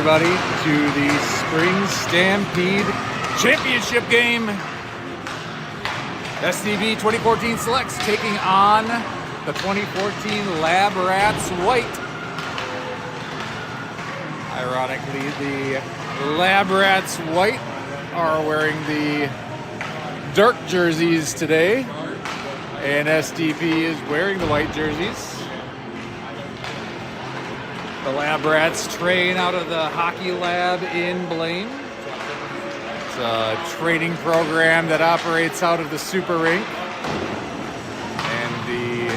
everybody, to the Spring Stampede Championship game. SDP 2014 Selects taking on the 2014 Lab Rats White. Ironically, the Lab Rats White are wearing the dark jerseys today, and SDP is wearing the white jerseys. The Lab Rats train out of the hockey lab in Blaine. It's a training program that operates out of the Super Rink. And the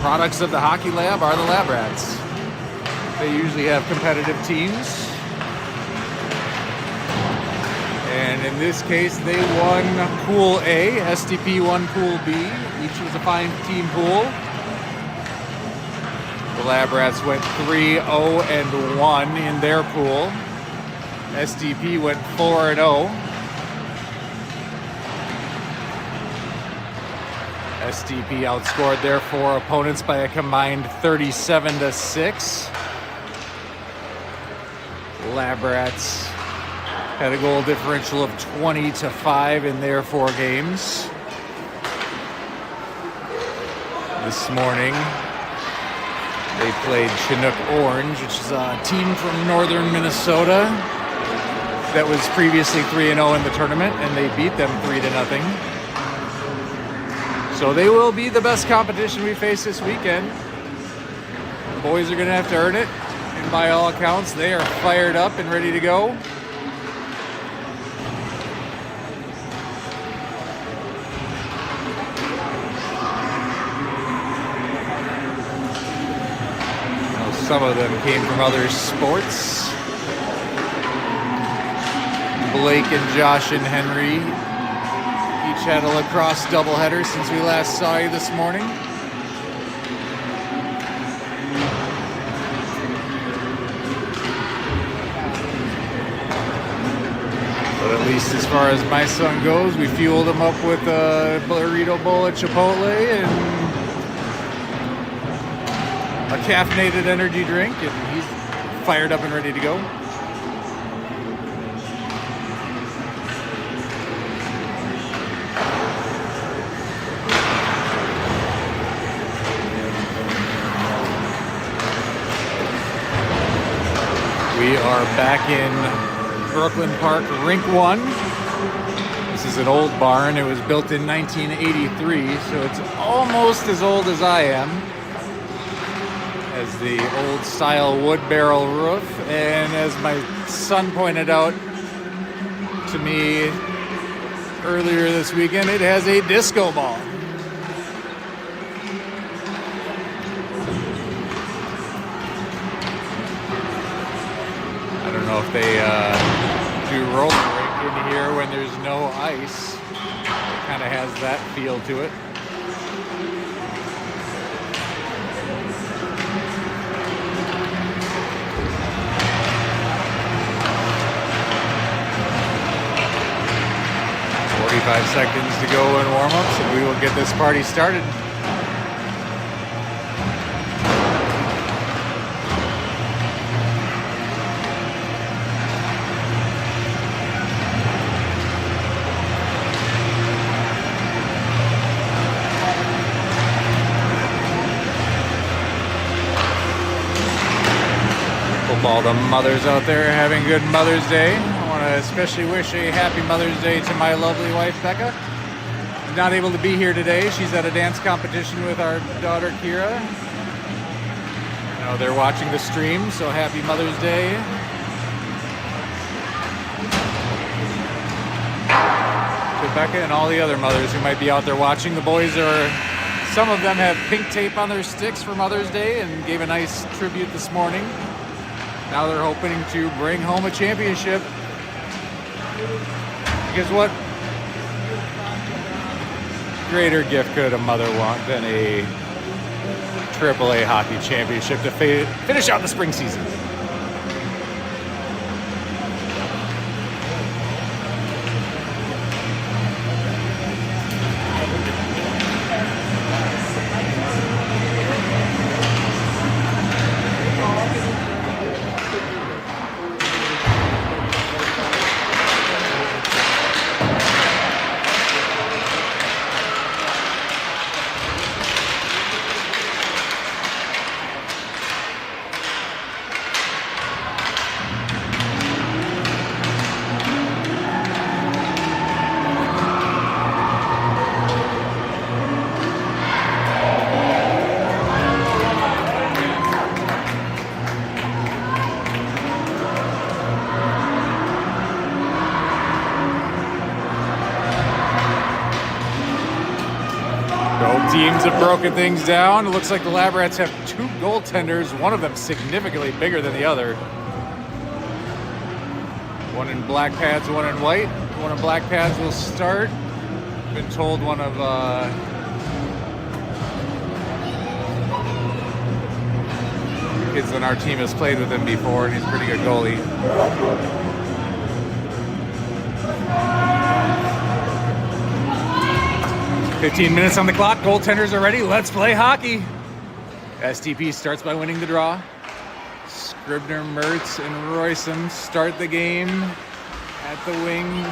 products of the hockey lab are the Lab Rats. They usually have competitive teams. And in this case, they won Pool A. SDP won Pool B. Each was a 5-team pool. The Lab Rats went 3-0-1 in their pool. SDP went 4-0. SDP outscored their 4 opponents by a combined 37-6. Lab Rats had a goal differential of 20-5 in their 4 games. This morning, they played Chinook Orange, which is a team from northern Minnesota that was previously 3-0 in the tournament, and they beat them 3-0. So they will be the best competition we face this weekend. The boys are going to have to earn it, and by all accounts, they are fired up and ready to go. Some of them came from other sports. Blake and Josh and Henry each had a lacrosse doubleheader since we last saw you this morning. But at least as far as my son goes, we fueled him up with a burrito bowl at Chipotle and a caffeinated energy drink, and he's fired up and ready to go. We are back in Brooklyn Park, Rink 1. This is an old barn. It was built in 1983, so it's almost as old as I am. As the old style wood barrel roof, and as my son pointed out to me earlier this weekend, it has a disco ball. I don't know if they do roller rink in here when there's no ice. It kind of has that feel to it. Five seconds to go in warm-ups, and we will get this party started. Hope all the mothers out there are having a good Mother's Day. I especially wish a happy Mother's Day to my lovely wife, Becca. She's not able to be here today. She's at a dance competition with our daughter, Kira. I know they're watching the stream, so happy Mother's Day. To Becca and all the other mothers who might be out there watching. The boys some of them have pink tape on their sticks for Mother's Day and gave a nice tribute this morning. Now they're hoping to bring home a championship. Because what greater gift could a mother want than a AAA hockey championship to finish out the spring season? Teams have broken things down. It looks like the Lab Rats have 2 goaltenders, one of them significantly bigger than the other. One in black pads, one in white. One in black pads will start. Been told one of kids on our team has played with him before, and he's a pretty good goalie. "15 minutes on the clock. Goaltenders are ready. Let's play hockey." SDP starts by winning the draw. Scribner, Mertz, and Royston start the game at the wing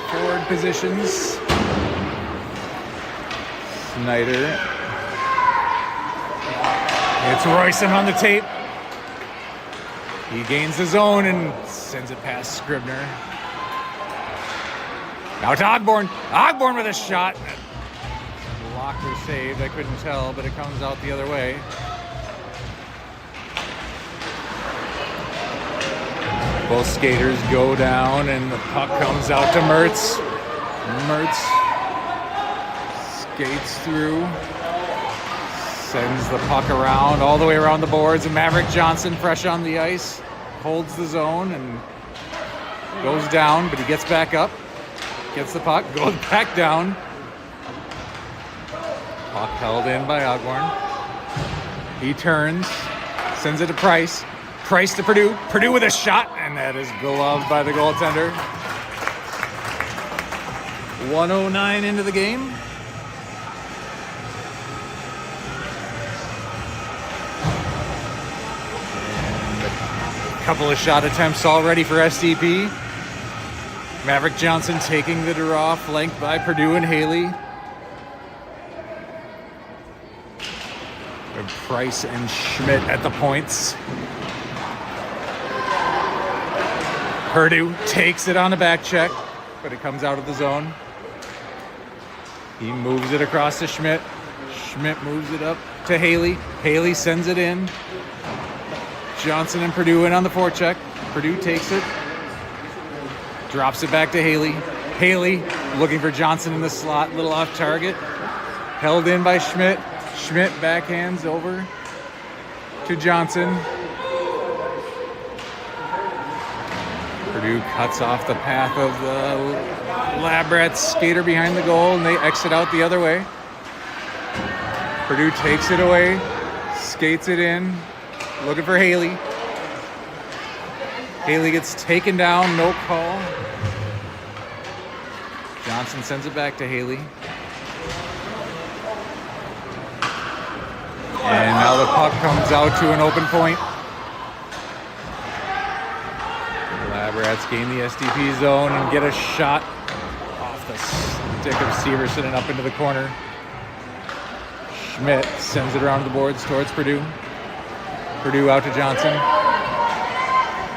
forward positions. Snyder. It's Royston on the tape. He gains his own and sends it past Scribner. Now to Ogborn. Ogborn with a shot. Blocked or saved, I couldn't tell, but it comes out the other way. Both skaters go down and the puck comes out to Mertz. Mertz skates through, sends the puck around, all the way around the boards, and Maverick Johnson, fresh on the ice, holds the zone and goes down, but he gets back up, gets the puck, goes back down. Puck held in by Ogborn. He turns, sends it to Price. Price to Purdue. Purdue with a shot, and that is gloved by the goaltender. 1:09 into the game. And a couple of shot attempts already for SDP. Maverick Johnson taking the draw, flanked by Purdue and Haley. And Price and Schmidt at the points. Purdue takes it on a back check, but it comes out of the zone. He moves it across to Schmidt. Schmidt moves it up to Haley. Haley sends it in. Johnson and Purdue in on the forecheck. Purdue takes it. Drops it back to Haley. Haley looking for Johnson in the slot, little off target. Held in by Schmidt. Schmidt backhands over to Johnson. Purdue cuts off the path of the Lab Rats skater behind the goal, and they exit out the other way. Purdue takes it away, skates it in, looking for Haley. Haley gets taken down, no call. Johnson sends it back to Haley. And now the puck comes out to an open point. Lab Rats gain the SDP zone and get a shot off the stick of Severson and up into the corner. Schmidt sends it around the boards towards Purdue. Purdue out to Johnson.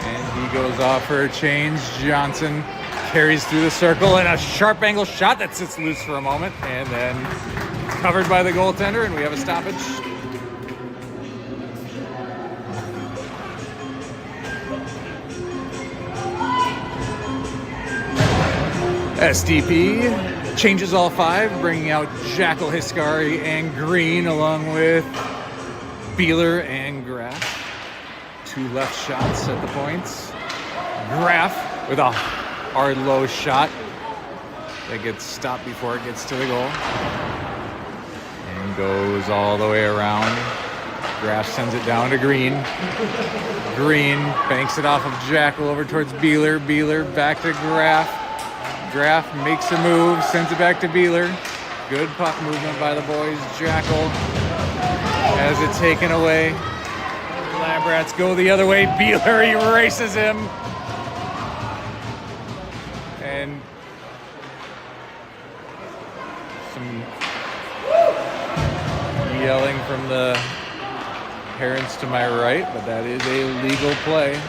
And he goes off for a change. Johnson carries through the circle and a sharp angle shot that sits loose for a moment. And then it's covered by the goaltender, and we have a stoppage. SDP changes all 5, bringing out Jackal, Hiscari, and Green, along with Beeler and Graff. 2 left shots at the points. Graff with a hard low shot that gets stopped before it gets to the goal. And goes all the way around. Graff sends it down to Green. Green banks it off of Jackal over towards Beeler. Beeler back to Graff. Graff makes a move, sends it back to Beeler. Good puck movement by the boys. Jackal has it taken away. Lab Rats go the other way. Beeler erases him. And some yelling from the parents to my right, but that is a legal play.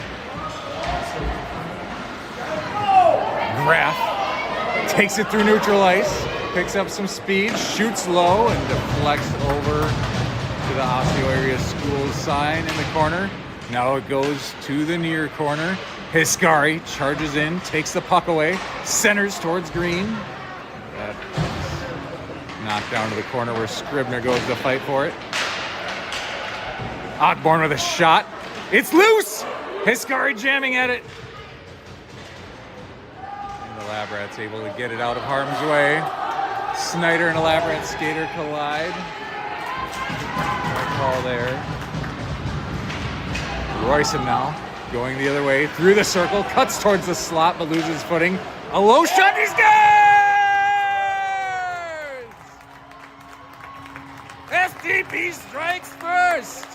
Graff takes it through neutral ice, picks up some speed, shoots low, and deflects over to the Osseo Area Schools sign in the corner. Now it goes to the near corner. Hiscari charges in, takes the puck away, centers towards Green. That's Knocked down to the corner where Scribner goes to fight for it. Ogborn with a shot. It's loose! Hiscari jamming at it. And the Labrat's able to get it out of harm's way. Snyder and a Labrat skater collide. Right call there. Royson now going the other way through the circle, cuts towards the slot but loses footing. A low shot, he scores! SDP strikes first.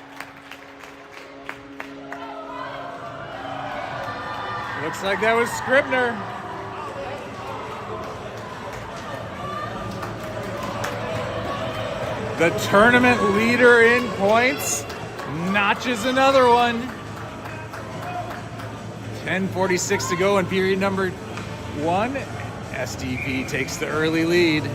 Looks like that was Scribner. The tournament leader in points notches another one. 10:46 to go in period number 1. SDP takes the early lead.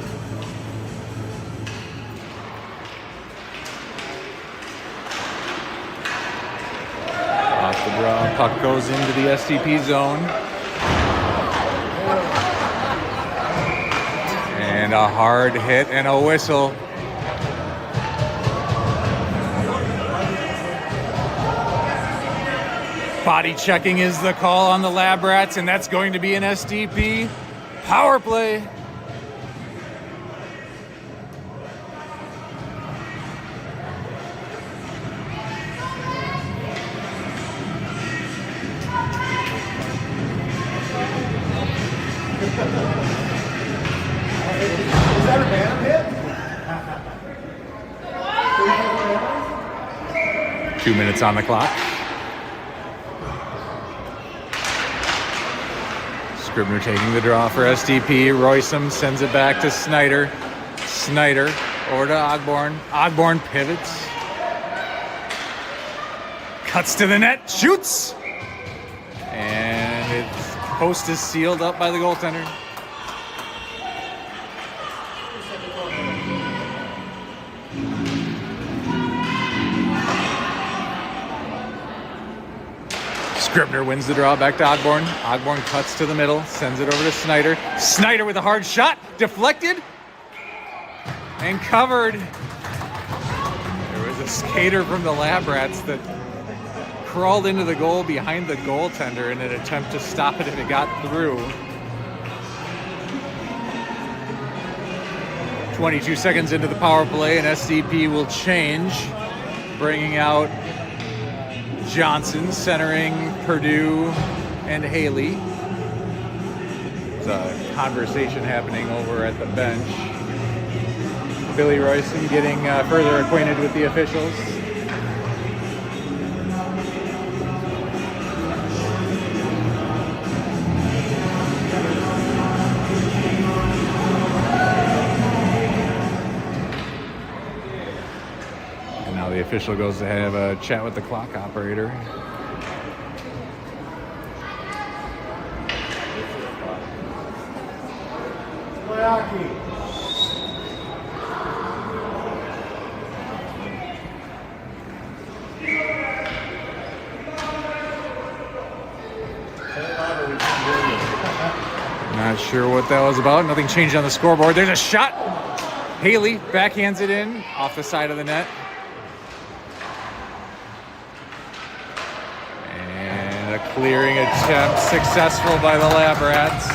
Off the draw, puck goes into the SDP zone. And a hard hit and a whistle. Body checking is the call on the Labrats, and that's going to be an SDP power play. Is that a bantam hit? 2 minutes on the clock. Scribner taking the draw for SDP. Roysum sends it back to Snyder. Snyder over to Ogborn. Ogborn pivots. Cuts to the net. Shoots! And its post is sealed up by the goaltender. Scribner wins the draw back to Ogborn. Ogborn cuts to the middle, sends it over to Snyder. Snyder with a hard shot, deflected and covered. There was a skater from the Labrats that crawled into the goal behind the goaltender in an attempt to stop it, and it got through. 22 seconds into the power play, and SDP will change, bringing out Johnson, centering Purdue and Haley. There's a conversation happening over at the bench. Billy Royson getting further acquainted with the officials. The official goes to have a chat with the clock operator. Not sure what that was about. Nothing changed on the scoreboard. There's a shot. Haley backhands it in off the side of the net. Clearing attempt successful by the Labrats.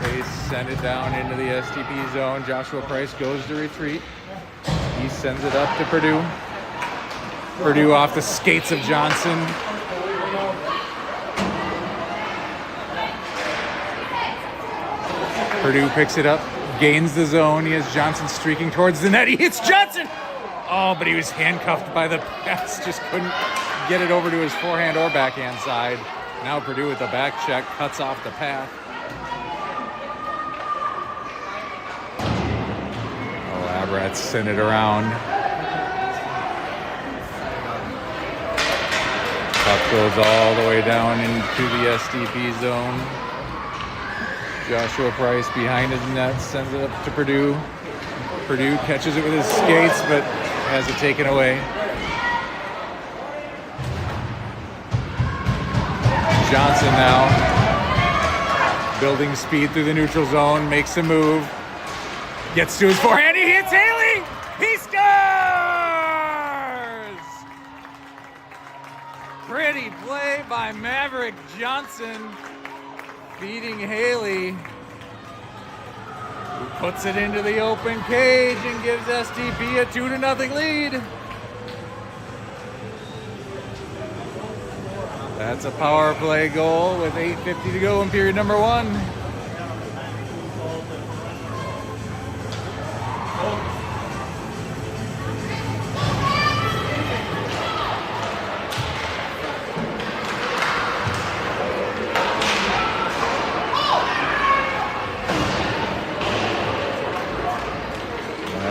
They send it down into the SDP zone. Joshua Price goes to retreat. He sends it up to Purdue. Purdue off the skates of Johnson. Purdue picks it up, gains the zone. He has Johnson streaking towards the net. He hits Johnson! Oh, but he was handcuffed by the pass. Just couldn't get it over to his forehand or backhand side. Now Purdue with the back check cuts off the path. Oh, Labrats send it around. Puck goes all the way down into the SDP zone. Joshua Price behind his net sends it up to Purdue. Purdue catches it with his skates, but has it taken away. Johnson now building speed through the neutral zone, makes a move, Gets to his forehand. He hits Haley. He scores! Pretty play by Maverick Johnson, beating Haley, who puts it into the open cage and gives SDP a 2-0 lead. That's a power play goal with 8:50 to go in period number 1.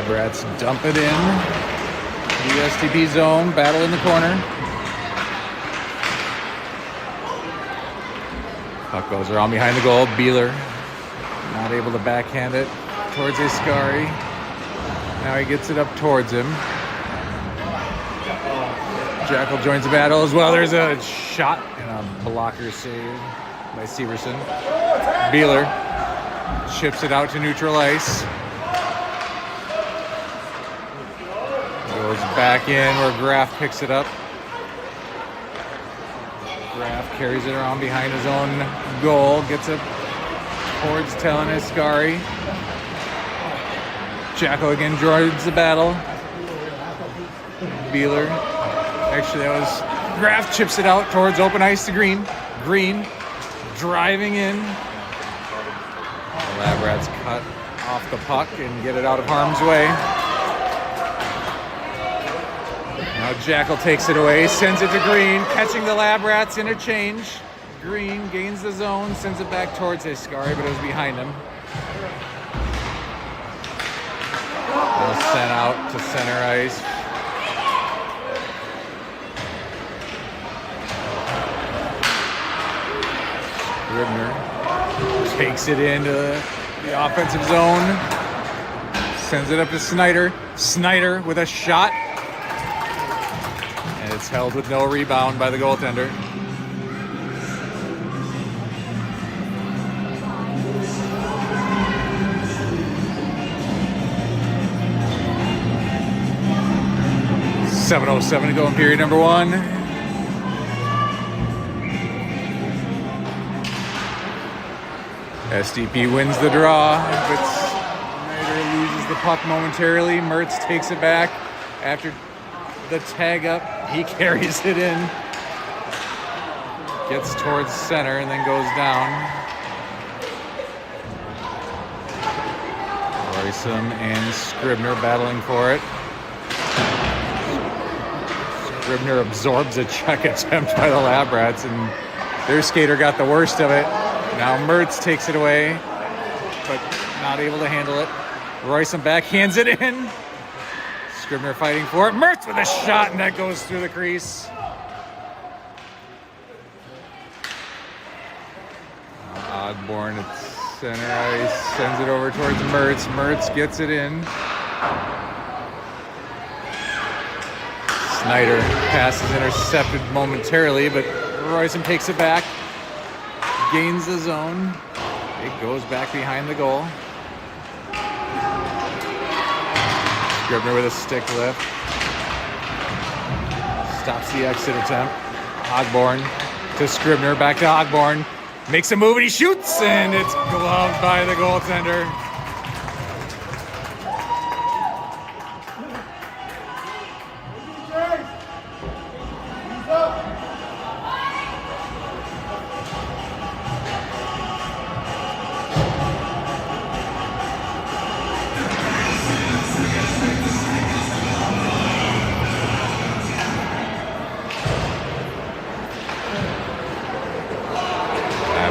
Rats dump it in the SDP zone, battle in the corner. Puck goes around behind the goal. Beeler not able to backhand it towards Iscari. Now he gets it up towards him. Jackal joins the battle as well. There's a shot and a blocker save by Severson. Beeler chips it out to neutral ice. Goes back in where Graff picks it up. Graff carries it around behind his own goal. Gets it towards Tellin Iscari. Jackal again joins the battle. Beeler. Actually, that was Graff chips it out towards open ice to Green. Green driving in. The Lab Rats cut off the puck and get it out of harm's way. Now Jackal takes it away, sends it to Green, catching the Lab Rats interchange. Green gains the zone, sends it back towards Iscari, but it was behind him. Now sent out to center ice. Scribner takes it into the offensive zone, sends it up to Snyder. Snyder with a shot. And it's held with no rebound by the goaltender. .707 to go in period number 1. SDP wins the draw, but Snyder loses the puck momentarily. Mertz takes it back after the tag up. He carries it in, gets towards center, and then goes down. Roysum and Scribner battling for it. Scribner absorbs a check attempt by the Lab Rats, and their skater got the worst of it. Now Mertz takes it away, but not able to handle it. Roysum backhands it in. Scribner fighting for it. Mertz with a shot, and that goes through the crease. Ogborn at center ice, sends it over towards Mertz. Mertz gets it in. Snyder pass is intercepted momentarily, but Roysum takes it back. Gains the zone. It goes back behind the goal. Scribner with a stick lift. Stops the exit attempt. Ogborn to Scribner, back to Ogborn. Makes a move and he shoots, and it's gloved by the goaltender.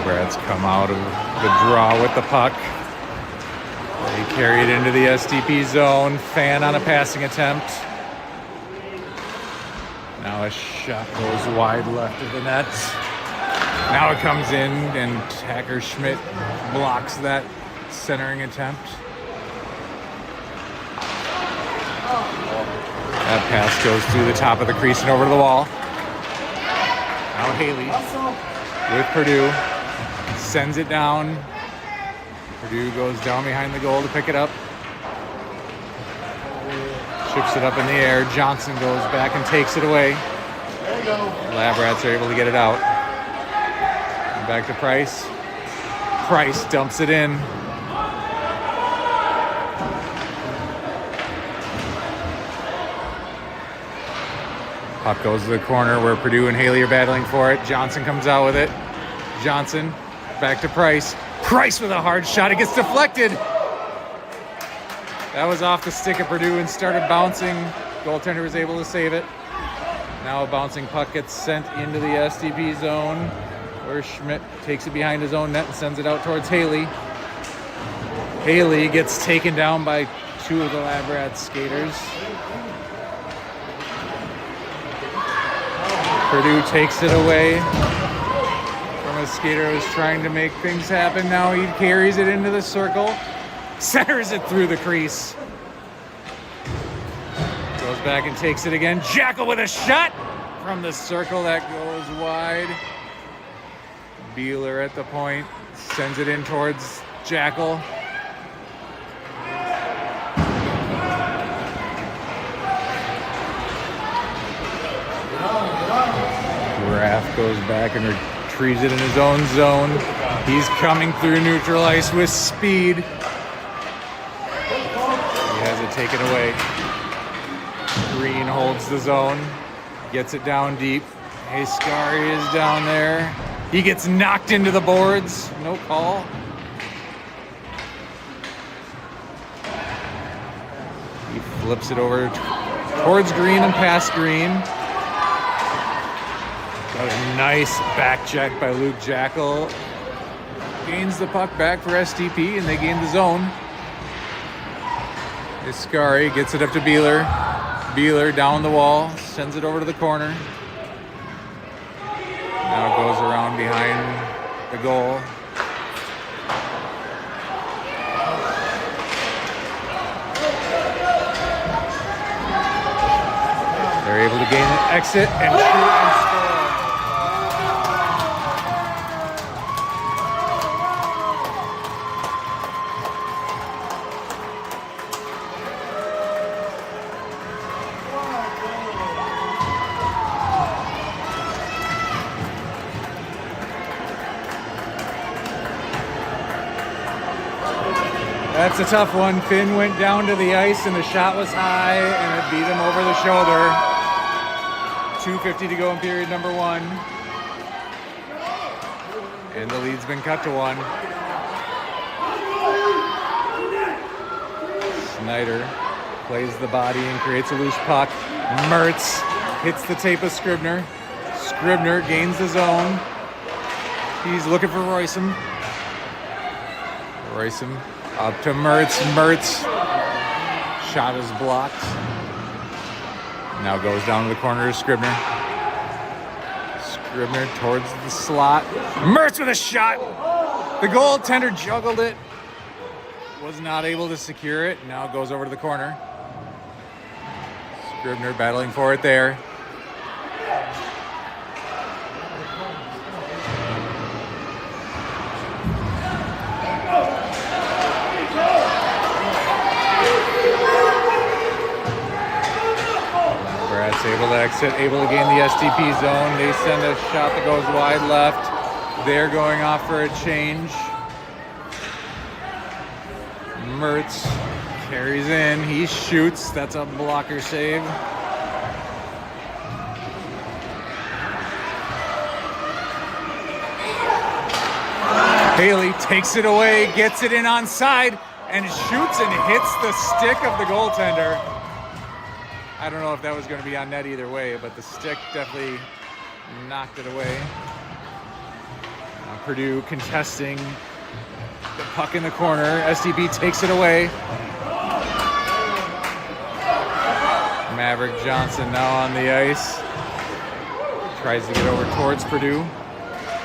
Rats come out of the draw with the puck. They carry it into the SDP zone. Fan on a passing attempt. Now a shot goes wide left of the net. Now it comes in, and Hacker Schmidt blocks that centering attempt. That pass goes through the top of the crease and over to the wall. Now Haley with Purdue. Sends it down. Purdue goes down behind the goal to pick it up. Chips it up in the air. Johnson goes back and takes it away. There you go. Lab Rats are able to get it out. And back to Price. Price dumps it in. Puck goes to the corner where Purdue and Haley are battling for it. Johnson comes out with it. Johnson back to Price. Price with a hard shot. It gets deflected. That was off the stick of Purdue and started bouncing. Goaltender was able to save it. Now a bouncing puck gets sent into the SDP zone where Schmidt takes it behind his own net and sends it out towards Haley. Haley gets taken down by two of the Lab Rats skaters. Purdue takes it away from a skater who was trying to make things happen. Now he carries it into the circle, centers it through the crease. Goes back and takes it again. Jackal with a shot from the circle that goes wide. Beeler at the point, sends it in towards Jackal. Graff goes back and retrieves it in his own zone. He's coming through neutral ice with speed. He has it taken away. Green holds the zone, gets it down deep. Scary is down there. He gets knocked into the boards. No call. He flips it over towards Green and past Green. Got a nice back check by Luke Jackal. Gains the puck back for SDP and they gain the zone. Iscari gets it up to Beeler. Beeler down the wall, sends it over to the corner. Now it goes around behind the goal. They're able to gain an exit and shoot and score. That's a tough one. Finn went down to the ice and the shot was high and it beat him over the shoulder. 2:50 to go in period number one. And the lead's been cut to 1. Snyder plays the body and creates a loose puck. Mertz hits the tape of Scribner. Scribner gains the zone. He's looking for Roysum. Roysum up to Mertz. Mertz. Shot is blocked. Now goes down to the corner to Scribner. Scribner towards the slot. Mertz with a shot. The goaltender juggled it. Was not able to secure it. Now it goes over to the corner. Scribner battling for it there. Able to exit, able to gain the SDP zone. They send a shot that goes wide left. They're going off for a change. Mertz carries in. He shoots. That's a blocker save. Haley takes it away, gets it in onside, and shoots and hits the stick of the goaltender. I don't know if that was going to be on net either way, but the stick definitely knocked it away. Purdue contesting the puck in the corner. SDP takes it away. Maverick Johnson now on the ice. Tries to get over towards Purdue.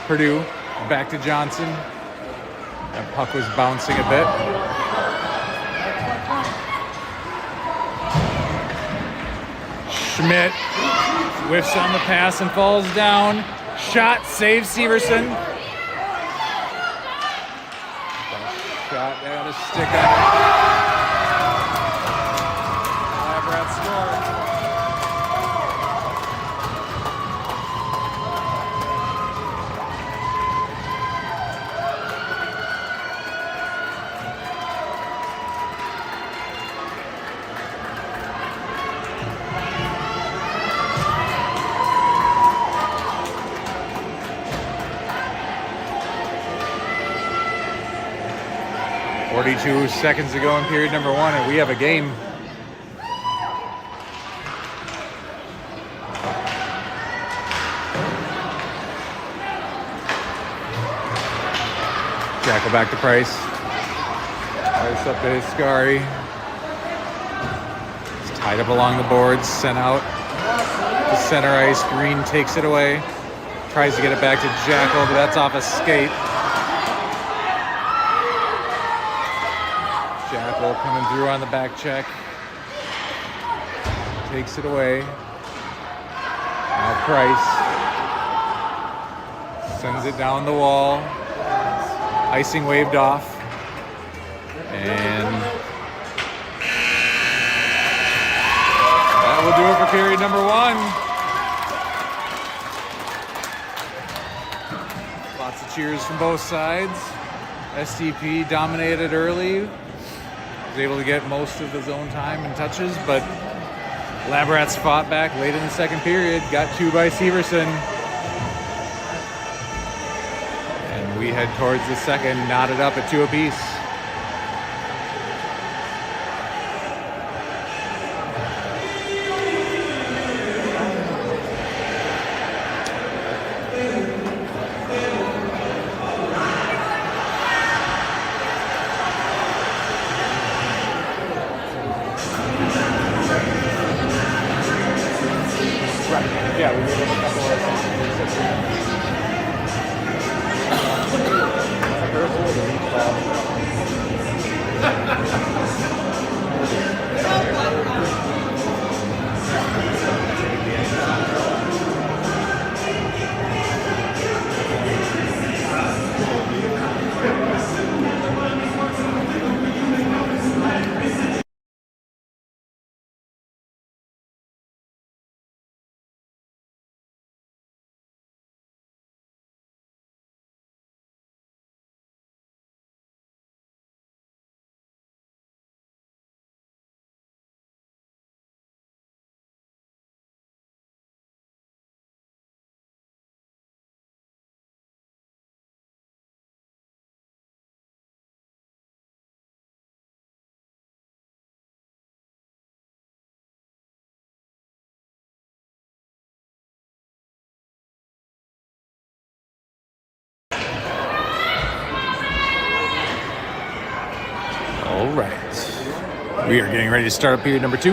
Purdue back to Johnson. That puck was bouncing a bit. Schmidt whiffs on the pass and falls down. Shot, saves Severson. Shot, they got a stick on it. Lab Rats 42 seconds to go in period number 1, and we have a game. Jackal back to Price. Price up to Hiscari. It's tied up along the boards, sent out to center ice. Green takes it away. Tries to get it back to Jackal, but that's off a skate. Jackal coming through on the back check. Takes it away. Now Price sends it down the wall. Icing waved off. And that will do it for period number 1. Lots of cheers from both sides. SDP dominated early. Was able to get most of the zone time and touches, but Lab Rats fought back late in the second period. Got 2 by Severson. And we head towards the second, knotted up at 2 apiece. Yeah, we gave him a couple of All right. We are getting ready to start up period number 2.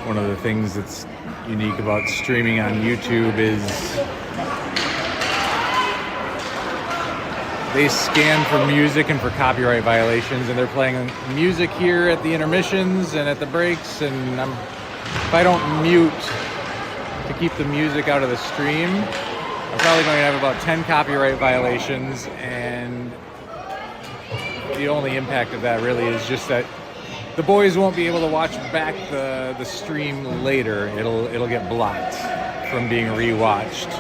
One of the things that's unique about streaming on YouTube is they scan for music and for copyright violations, and they're playing music here at the intermissions and at the breaks, and if I don't mute to keep the music out of the stream, I'm probably going to have about 10 copyright violations, and the only impact of that really is just that the boys won't be able to watch back the stream later. It'll get blocked from being rewatched.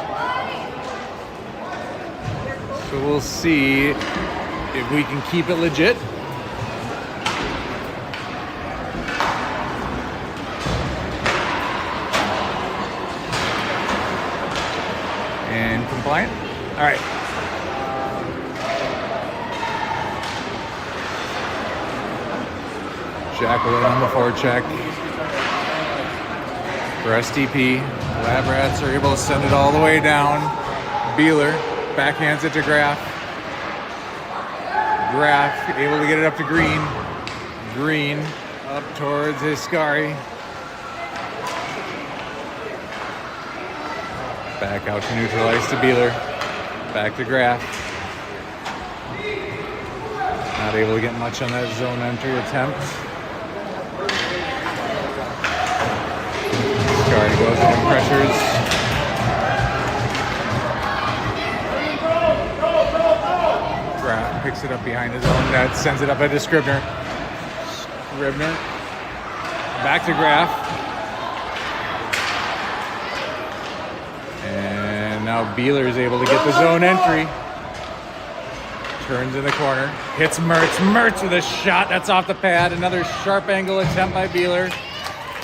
So we'll see if we can keep it legit. And compliant. All right. Jacqueline on the forecheck for SDP. Lab Rats are able to send it all the way down. Beeler backhands it to Graf. Graf able to get it up to Green. Green up towards Hiscari. Back out to neutralize to Beeler. Back to Graf. Not able to get much on that zone entry attempt. Hiscari goes in and pressures. Graf picks it up behind his own net, sends it up into Scribner. Scribner. Back to Graf. And now Beeler is able to get the zone entry. Turns in the corner. Hits Mertz. Mertz with a shot. That's off the pad. Another sharp angle attempt by Beeler.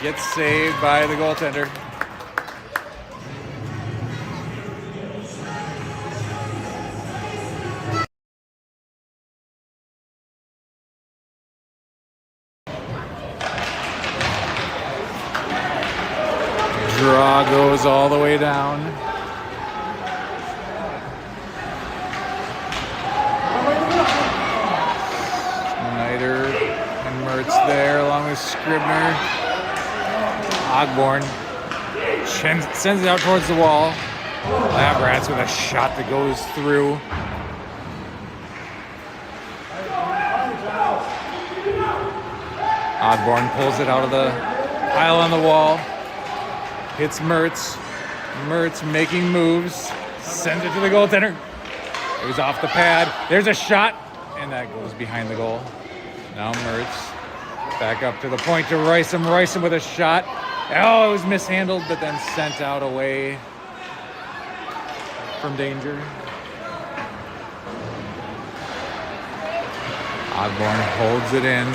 Gets saved by the goaltender. goes all the way down. Snyder and Mertz there along with Scribner. Ogborn sends it out towards the wall. Labrats with a shot that goes through. Ogborn pulls it out of the pile on the wall. Hits Mertz. Mertz making moves. Sends it to the goaltender. It was off the pad. There's a shot. And that goes behind the goal. Now Mertz back up to the point to Rysam. Rysam with a shot. Oh, it was mishandled, but then sent out away from danger. Ogborn holds it in.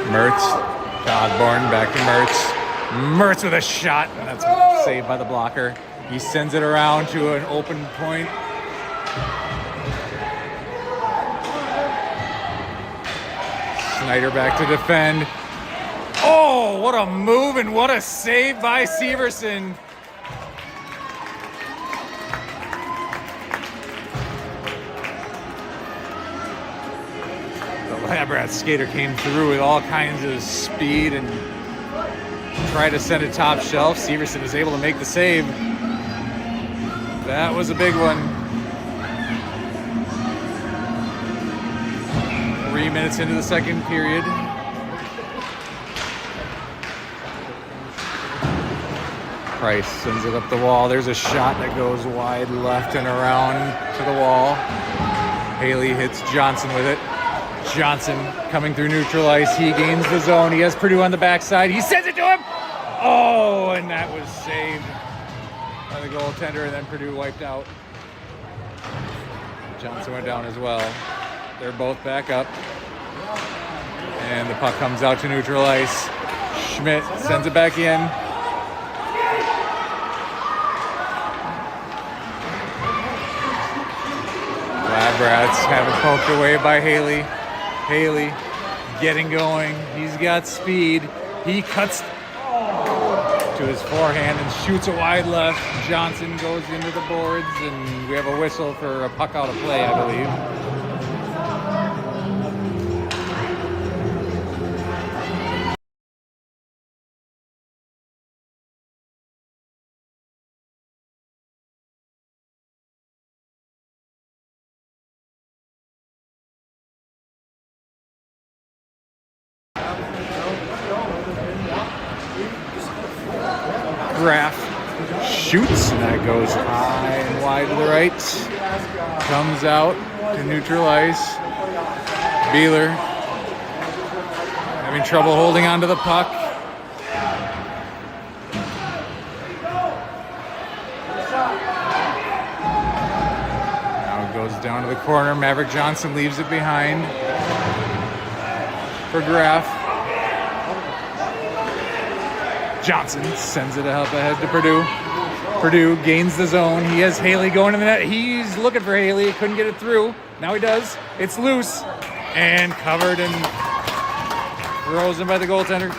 Mertz to Ogborn, back to Mertz. Mertz with a shot, and that's saved by the blocker. He sends it around to an open point. Snyder back to defend. Oh, what a move and what a save by Severson. The Labrat skater came through with all kinds of speed and tried to send it top shelf. Severson is able to make the save. That was a big one. 3 minutes into the second period. Price sends it up the wall. There's a shot that goes wide left and around to the wall. Haley hits Johnson with it. Johnson coming through neutral ice. He gains the zone. He has Purdue on the backside. He sends it to him. Oh, and that was saved by the goaltender, and then Purdue wiped out. Johnson went down as well. They're both back up. And the puck comes out to neutral ice. Schmidt sends it back in. Labrats have it poked away by Haley. Haley getting going. He's got speed. He cuts to his forehand and shoots it wide left. Johnson goes into the boards, and we have a whistle for a puck out of play, I believe. 'Graf shoots, and that goes high and wide to the right. Comes out to neutral ice. Beeler having trouble holding onto the puck. Now it goes down to the corner. Maverick Johnson leaves it behind for Graf. Johnson sends it up ahead to Purdue. Purdue gains the zone. He has Haley going in the net. He's looking for Haley. Couldn't get it through. Now he does. It's loose and covered and frozen by the goaltender.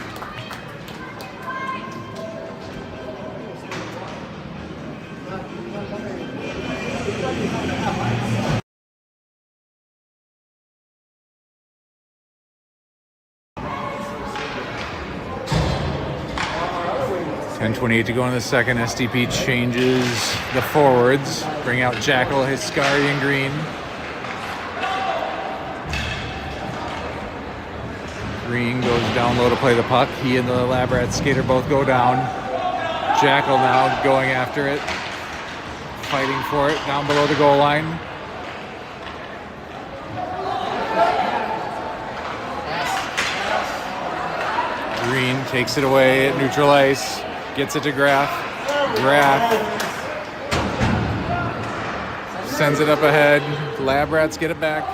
.28 to go in the second. SDP changes the forwards. Bring out Jackal, Hiscari, and Green. Green goes down low to play the puck. He and the Labrat skater both go down. Jackal now going after it. Fighting for it down below the goal line. Green takes it away at neutral ice. Gets it to Graf. Graf sends it up ahead. Labrats get it back.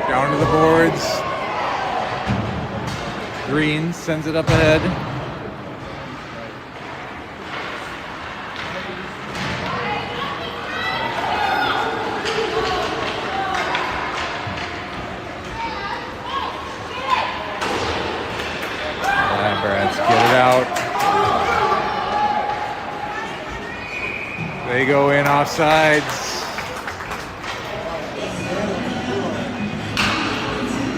Down to the boards. Green sends it up ahead. offsides.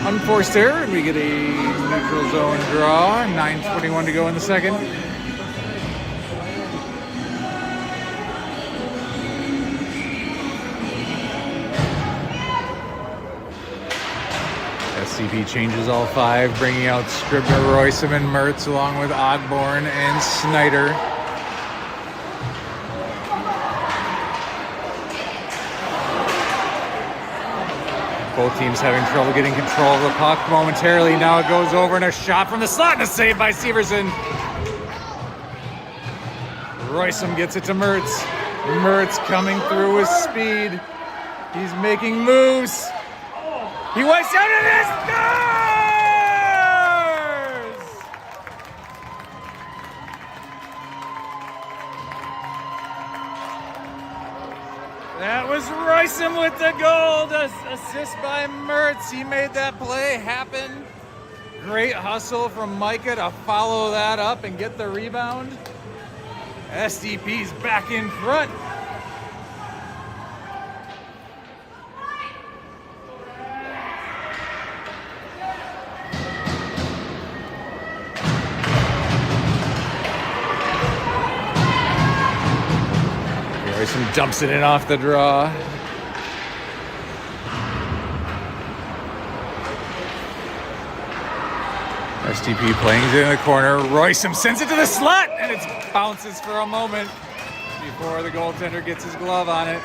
Unforced error, and we get a neutral zone draw. 9:21 to go in the second. SDP changes all five, bringing out Scribner, Roysum, and Mertz, along with Ogborn and Snyder. Both teams having trouble getting control of the puck momentarily. Now it goes over, and a shot from the slot, and a save by Severson. Roysum gets it to Mertz. Mertz coming through with speed. He's making moves. He wipes out and it scores! That was Roysum with the goal. Assist by Mertz. He made that play happen. Great hustle from Micah to follow that up and get the rebound. SDP's back in front. Roysum dumps it in off the draw. SDP playing it in the corner. Roysum sends it to the slot, and it bounces for a moment before the goaltender gets his glove on it.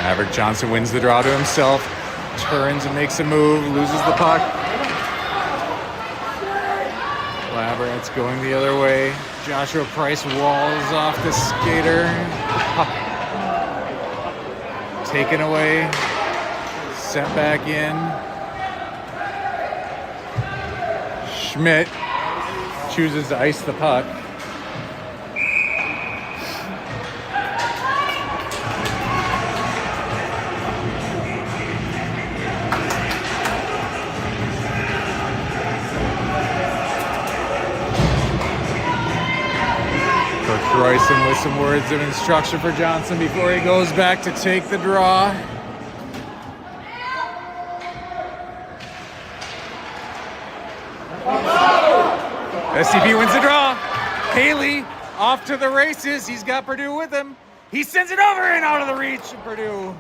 Maverick Johnson wins the draw to himself, turns and makes a move, loses the puck. Labrat's going the other way. Joshua Price walls off the skater. Puck taken away, sent back in. Schmidt chooses to ice the puck. Roysum with some words of instruction for Johnson before he goes back to take the draw. SDP wins the draw. Haley off to the races. He's got Purdue with him. He sends it over and out of the reach of Purdue.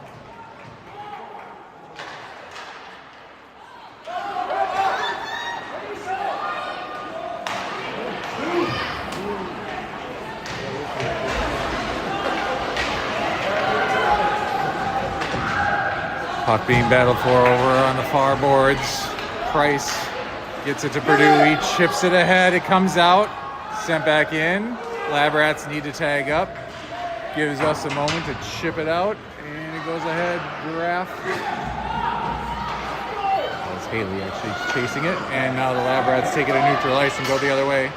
Puck being battled for over on the far boards. Price gets it to Purdue. He chips it ahead. It comes out. Sent back in. Labrats need to tag up. Gives us a moment to chip it out. And it goes ahead. Giraffe. That's Haley actually chasing it. And now the Labrats take it to neutral ice and go the other way.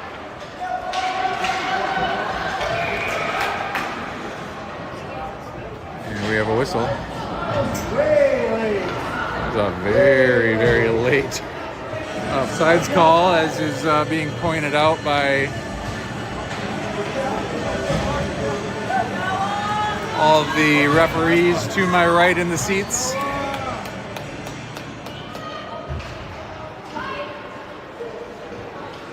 And we have a whistle. It's a very, very late offsides call, as is being pointed out by all of the referees to my right in the seats. All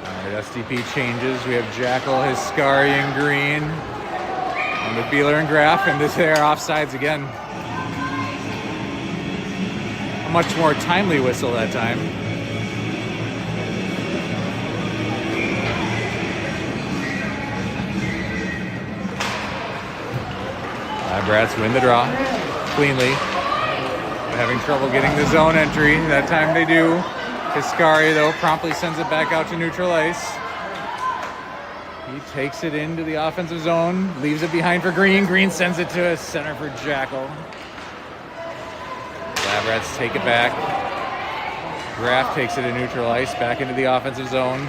right, SDP changes. We have Jackal, Hiscari, and Green, and with Beeler and Graff, and this there offsides again. Much more timely whistle that time. Labrats win the draw cleanly. They're having trouble getting the zone entry. That time they do. Hiscari, though, promptly sends it back out to neutral ice. He takes it into the offensive zone, leaves it behind for Green. Green sends it to center for Jackal. Labrats take it back. Graff takes it to neutral ice, back into the offensive zone.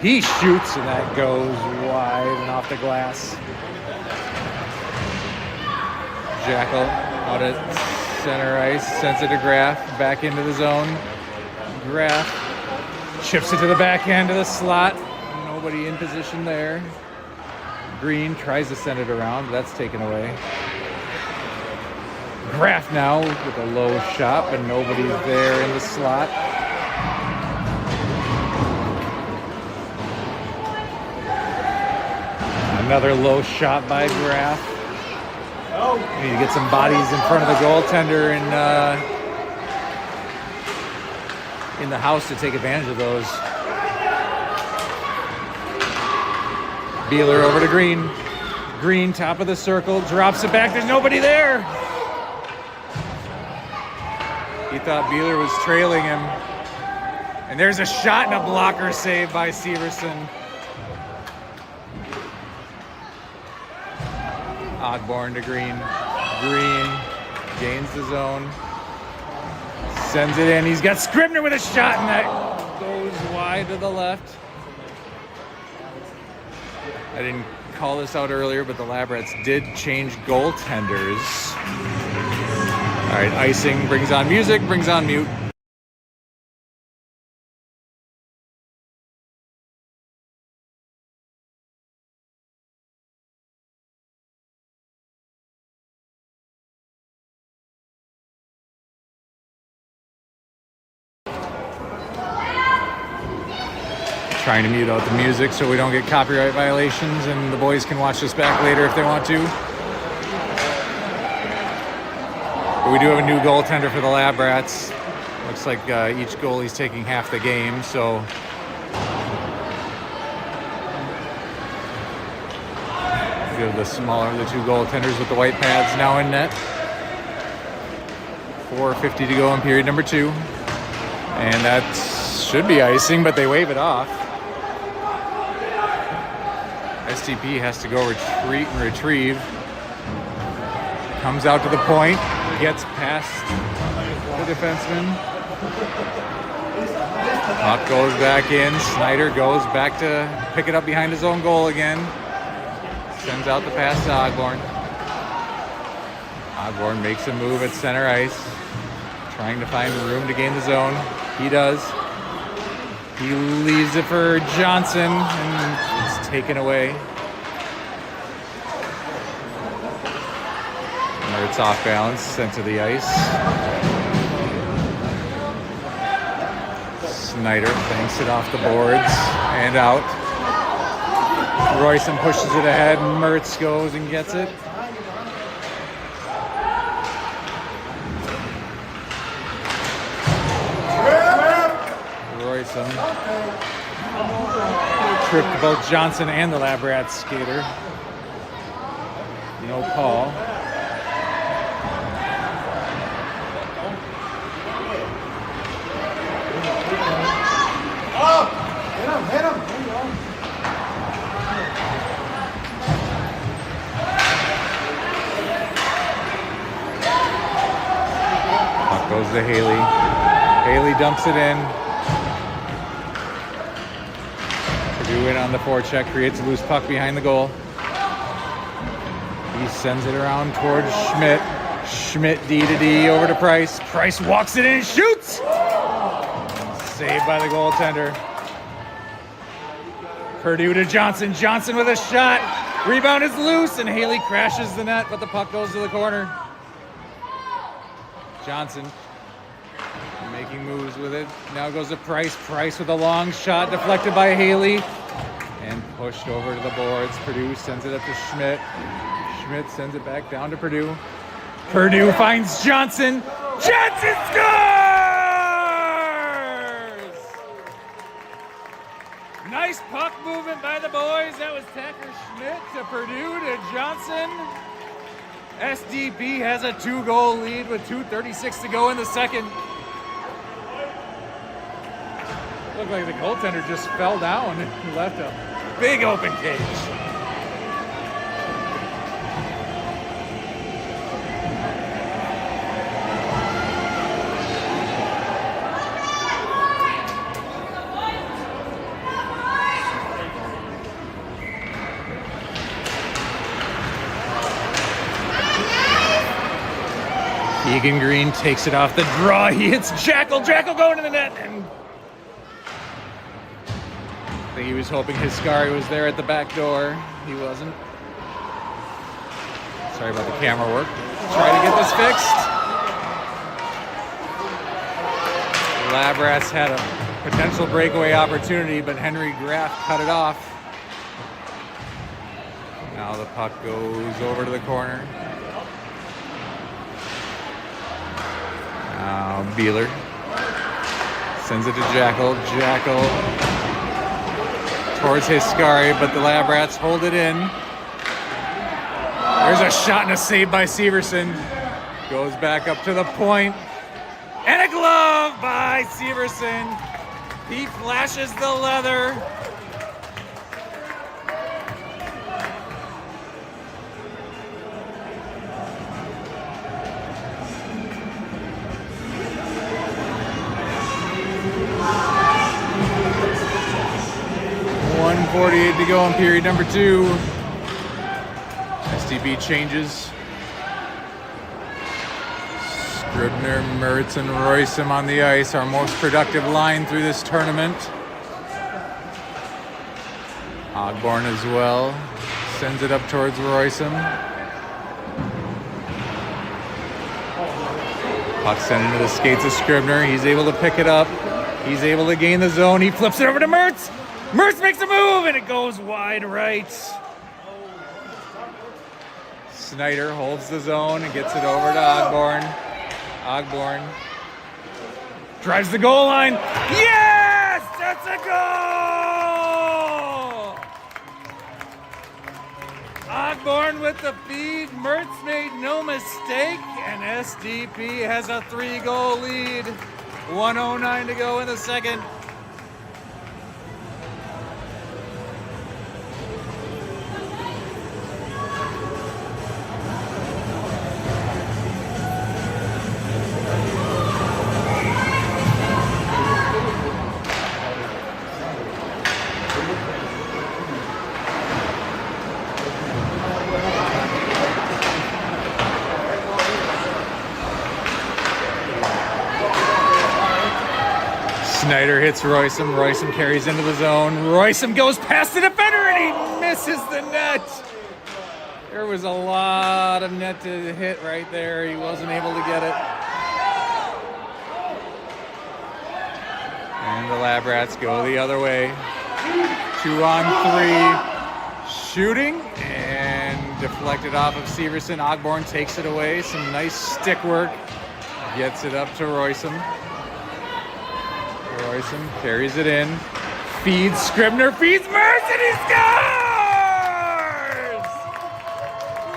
He shoots, and that goes wide and off the glass. Jackal out at center ice, sends it to Graff, back into the zone. Graff chips it to the backhand of the slot. Nobody in position there. Green tries to send it around, but that's taken away. Graff now with a low shot, but nobody's there in the slot. Another low shot by Graff. We need to get some bodies in front of the goaltender in the house to take advantage of those. Beeler over to Green. Green, top of the circle, drops it back. There's nobody there. He thought Beeler was trailing him. And there's a shot and a blocker save by Severson. Ogborn to Green. Green gains the zone. Sends it in. He's got Scribner with a shot, and that goes wide to the left. I didn't call this out earlier, but the Lab Rats did change goaltenders. All right, icing brings on music, brings on mute. Trying to mute out the music so we don't get copyright violations, and the boys can watch this back later if they want to. But we do have a new goaltender for the Lab Rats. Looks like each goalie's taking half the game, so give the smaller of the two goaltenders with the white pads now in net. 4:50 to go in period number 2. And that should be icing, but they wave it off. SDP has to go retreat and retrieve. Comes out to the point, gets past the defenseman. Puck goes back in. Snyder goes back to pick it up behind his own goal again. Sends out the pass to Ogborn. Ogborn makes a move at center ice, trying to find room to gain the zone. He does. He leaves it for Johnson, and it's taken away. It's off balance, sent to the ice. Snyder banks it off the boards and out. Royson pushes it ahead, Mertz goes and gets it. Royson tripped both Johnson and the Lab Rats skater. No call. Hit him. Puck goes to Haley. Haley dumps it in. Purdue in on the forecheck, creates a loose puck behind the goal. He sends it around towards Schmidt. Schmidt D to D over to Price. Price walks it in and shoots! Saved by the goaltender. Purdue to Johnson. Johnson with a shot. Rebound is loose, and Haley crashes the net, but the puck goes to the corner. Johnson making moves with it. Now goes to Price. Price with a long shot deflected by Haley and pushed over to the boards. Purdue sends it up to Schmidt. Schmidt sends it back down to Purdue. Purdue finds Johnson. Johnson scores! Nice puck movement by the boys. That was Tacker Schmidt to Purdue to Johnson. SDP has a 2-goal lead with 2:36 to go in the second. Looked like the goaltender just fell down and left a big open cage. Egan Green takes it off the draw. He hits Jackal. Jackal going to the net. And I think he was hoping Hiscari was there at the back door. He wasn't. Sorry about the camera work. Try to get this fixed. Labrats had a potential breakaway opportunity, but Henry Graff cut it off. Now the puck goes over to the corner. Now Beeler sends it to Jackal. Jackal towards Hiscari, but the Labrats hold it in. There's a shot and a save by Severson. Goes back up to the point. And a glove by Severson. He flashes the leather. .148 to go in period number 2. SDP changes. Scribner, Mertz, and Roysum on the ice, our most productive line through this tournament. Ogborn as well. Sends it up towards Roysum. Puck sent into the skates of Scribner. He's able to pick it up. He's able to gain the zone. He flips it over to Mertz. Mertz makes a move, and it goes wide right. Snyder holds the zone and gets it over to Ogborn. Ogborn drives the goal line. Yes! That's a goal! Ogborn with the feed. Mertz made no mistake, and SDP has a 3-goal lead. 1:09 to go in the second. Snyder hits Roysum. Roysum carries into the zone. Roysum goes past the defender and he misses the net. There was a lot of net to hit right there. He wasn't able to get it. And the Labrats go the other way. 2-on-3 shooting and deflected off of Severson. Ogborn takes it away. Some nice stick work. Gets it up to Roysum. Roysum carries it in, feeds Scribner, feeds Mertz, and he scores!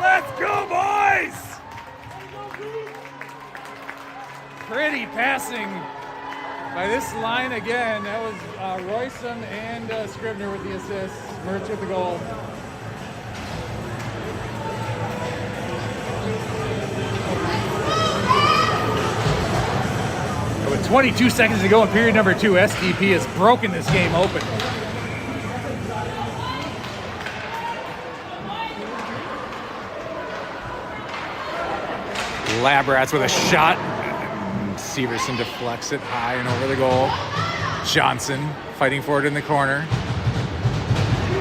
Let's go, boys! Pretty passing by this line again. That was Roysum and Scribner with the assists. Mertz with the goal. With 22 seconds to go in period number 2, SDP has broken this game open. Labrats with a shot. Severson deflects it high and over the goal. Johnson fighting for it in the corner.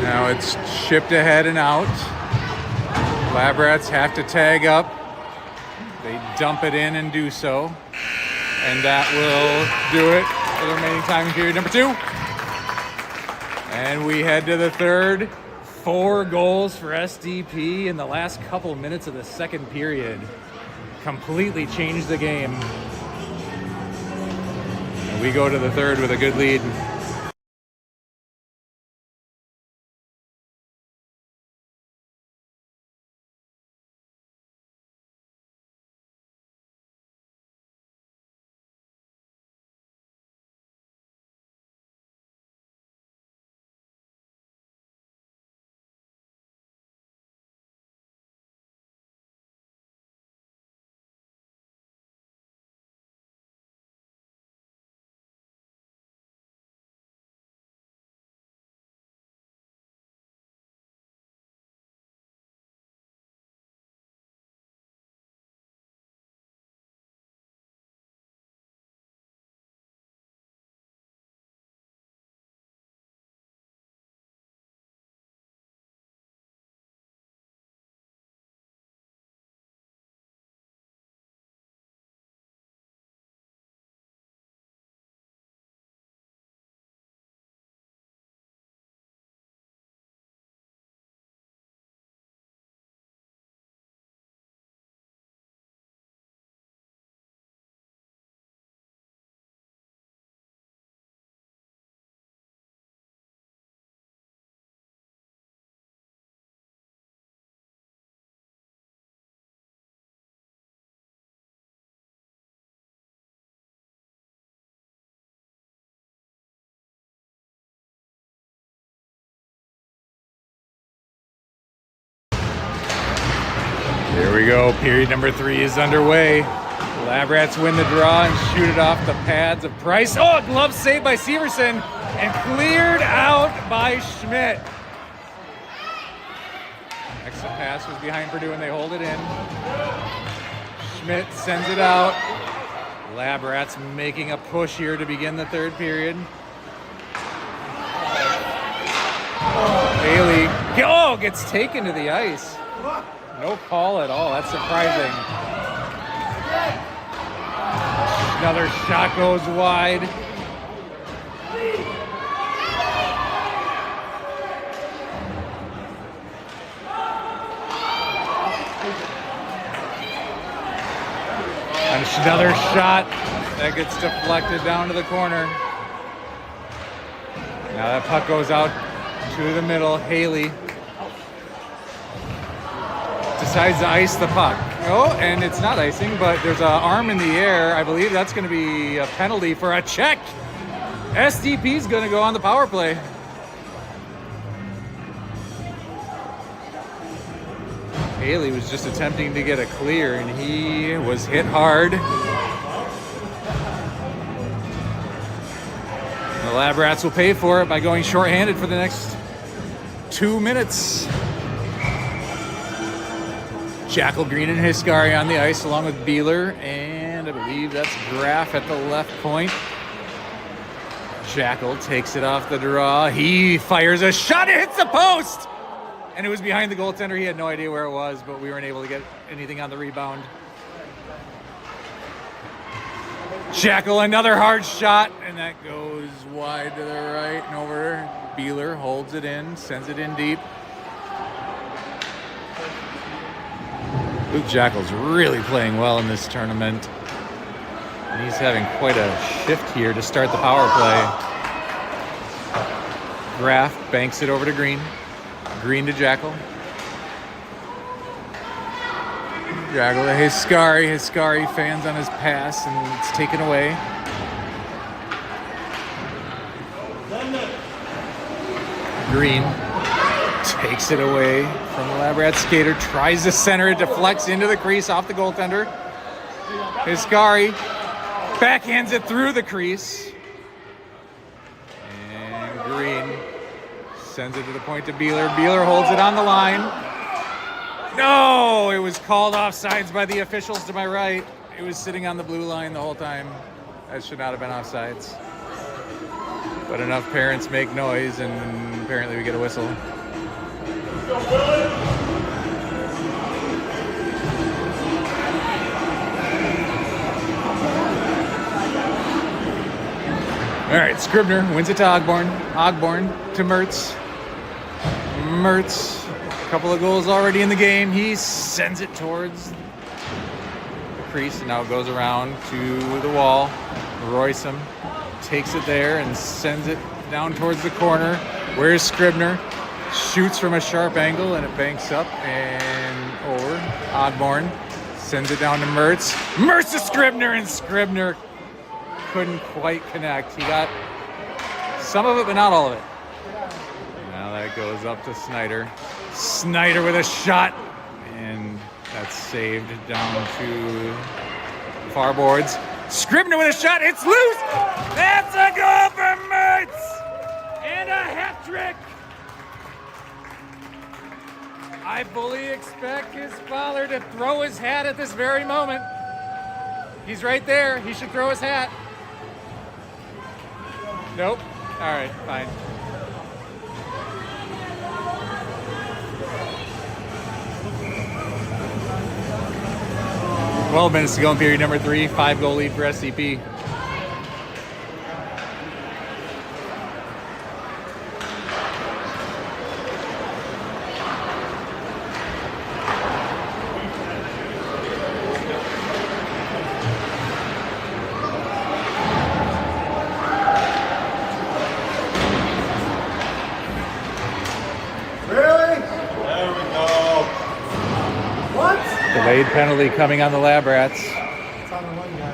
Now it's chipped ahead and out. Labrats have to tag up. They dump it in and do so. And that will do it for the remaining time in period number 2. And we head to the third. 4 goals for SDP in the last couple minutes of the second period. Completely changed the game. And we go to the third with a good lead. go. Period number 3 is underway. Lab Rats win the draw and shoot it off the pads of Price. Oh, a glove saved by Severson and cleared out by Schmidt. Exit pass was behind Purdue and they hold it in. Schmidt sends it out. Lab Rats making a push here to begin the third period. Haley gets taken to the ice. No call at all. That's surprising. Another shot goes wide. And another shot that gets deflected down to the corner. Now that puck goes out to the middle. Haley decides to ice the puck. Oh, and it's not icing, but there's an arm in the air. I believe that's going to be a penalty for a check. SDP's going to go on the power play. Haley was just attempting to get a clear, and he was hit hard. The Lab Rats will pay for it by going shorthanded for the next 2 minutes. Jackal, Green, and Hiscari on the ice along with Beeler, and I believe that's Graff at the left point. Jackal takes it off the draw. He fires a shot. It hits the post! And it was behind the goaltender. He had no idea where it was, but we weren't able to get anything on the rebound. Jackal, another hard shot, and that goes wide to the right and over. Beeler holds it in, sends it in deep. Luke Jackal's really playing well in this tournament. And he's having quite a shift here to start the power play. Graff banks it over to Green. Green to Jackal. Jackal to Hiscari. Hiscari fans on his pass and it's taken away. Green takes it away from the Lab Rat skater. Tries to center it. Deflects into the crease off the goaltender. Hiscari backhands it through the crease. And Green sends it to the point to Beeler. Beeler holds it on the line. No, it was called offsides by the officials to my right. It was sitting on the blue line the whole time. That should not have been offsides. But enough parents make noise and apparently we get a whistle. All right, Scribner wins it to Ogborn. Ogborn to Mertz. Mertz, a couple of goals already in the game. He sends it towards the crease, and now it goes around to the wall. Roysum takes it there and sends it down towards the corner. Where's Scribner? Shoots from a sharp angle, and it banks up and over. Ogborn sends it down to Mertz. Mertz to Scribner, and Scribner couldn't quite connect. He got some of it, but not all of it. Now that goes up to Snyder. Snyder with a shot, and that's saved down to far boards. Scribner with a shot. It's loose. That's a goal for Mertz, and a hat trick. I fully expect his father to throw his hat at this very moment. He's right there. He should throw his hat. Nope. All right, fine. Well, minutes to go in period number 3. 5-goal lead for SDP. Delayed penalty coming on the Lab Rats. It's on the one guy.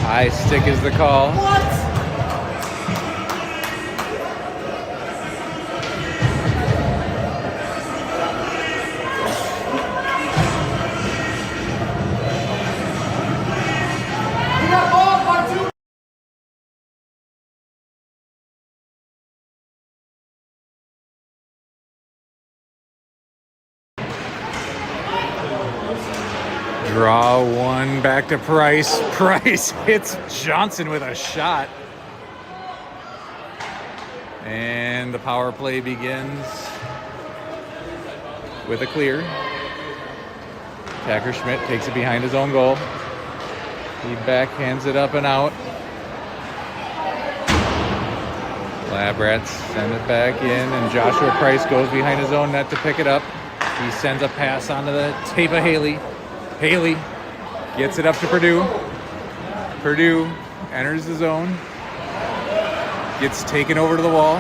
High stick is the call. What? Draw one back to Price. Price hits Johnson with a shot. And the power play begins with a clear. Tacker Schmidt takes it behind his own goal. He backhands it up and out. Lab Rats send it back in, and Joshua Price goes behind his own net to pick it up. He sends a pass onto the tape of Haley. Haley gets it up to Purdue. Purdue enters the zone. Gets taken over to the wall.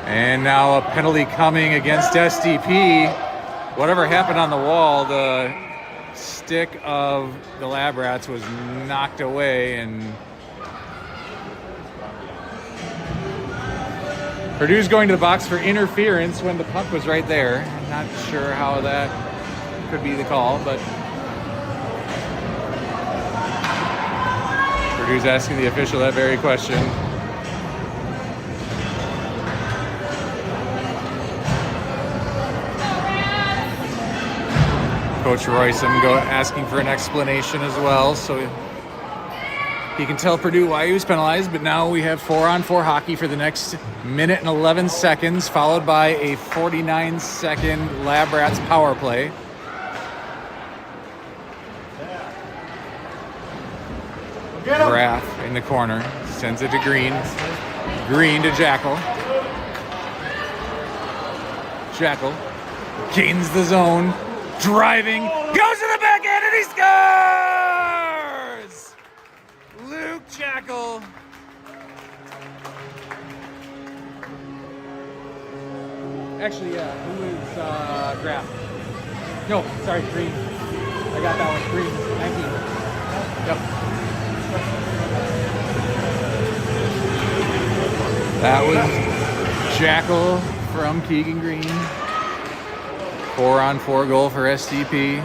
And now a penalty coming against SDP. Whatever happened on the wall, the stick of the Lab Rats was knocked away, and Purdue's going to the box for interference when the puck was right there. Not sure how that could be the call, but Purdue's asking the official that very question. Coach Royston asking for an explanation as well, so he can tell Purdue why he was penalized. But now we have 4-on-4 hockey for the next minute and 11 seconds, followed by a 49-second Lab Rats power play. Graff in the corner, sends it to Green. Green to Jackal. Jackal gains the zone, driving, goes to the backhand, and he scores! Luke Jackal. Actually, yeah, who is Graff? No, sorry, Green. I got that one, Green, 19. Yep. That was Jackal from Keegan Green. 4-on-4 goal for SDP.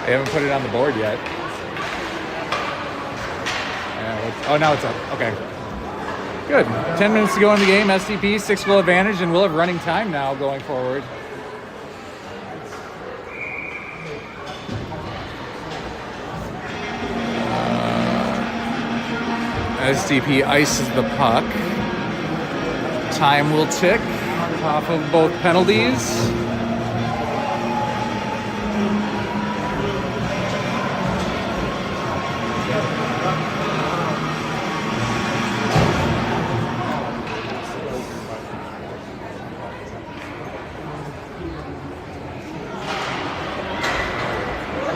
They haven't put it on the board yet. Oh, now it's up. Okay. Good. 10 minutes to go in the game. SDP, 6-goal advantage, and we'll have running time now going forward. SDP ices the puck. Time will tick off of both penalties.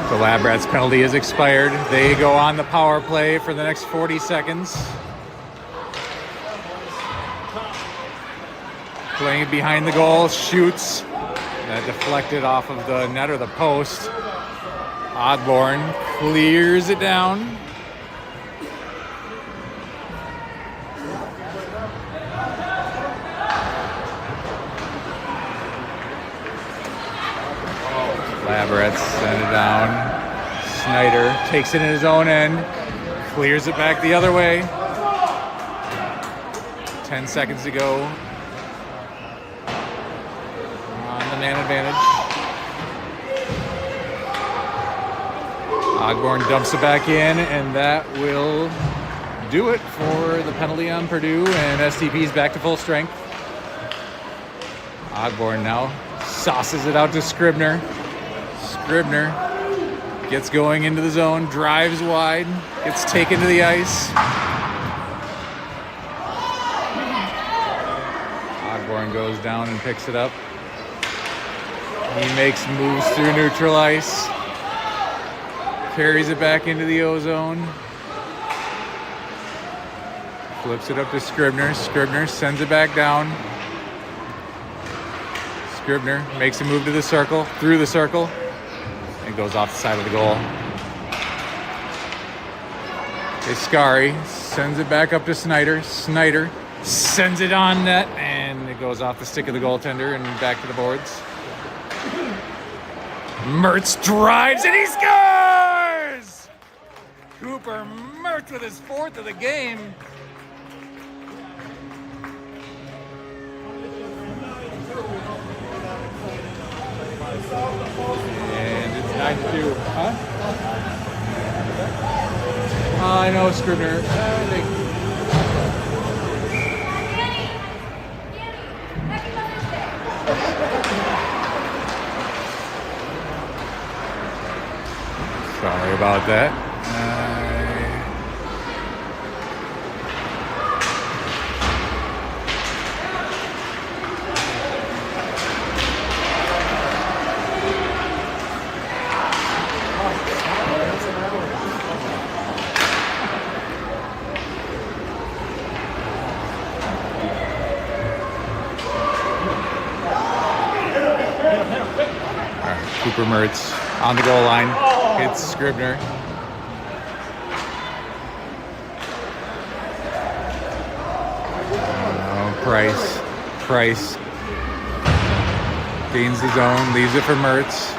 The Lab Rats penalty is expired. They go on the power play for the next 40 seconds. Playing it behind the goal, shoots. That deflected off of the net or the post. Ogborn clears it down. Lab Rats send it down. Snyder takes it in his own end, clears it back the other way. 10 seconds to go on the man advantage. Ogborn dumps it back in, and that will do it for the penalty on Purdue, and STP's back to full strength. Ogborn now sauces it out to Scribner. Scribner gets going into the zone, drives wide, gets taken to the ice. Ogborn goes down and picks it up. He makes moves through neutral ice. Carries it back into the O-zone. Flips it up to Scribner. Scribner sends it back down. Scribner makes a move to the circle, through the circle. And goes off the side of the goal. Iscari sends it back up to Snyder. Snyder sends it on net, and it goes off the stick of the goaltender and back to the boards. Mertz drives, and he scores! Cooper Mertz with his 4th of the game. And it's 9-2. Huh? I know, Scribner. I think. Sorry about that. Cooper Mertz on the goal line. Hits Scribner. Price gains the zone, leaves it for Mertz.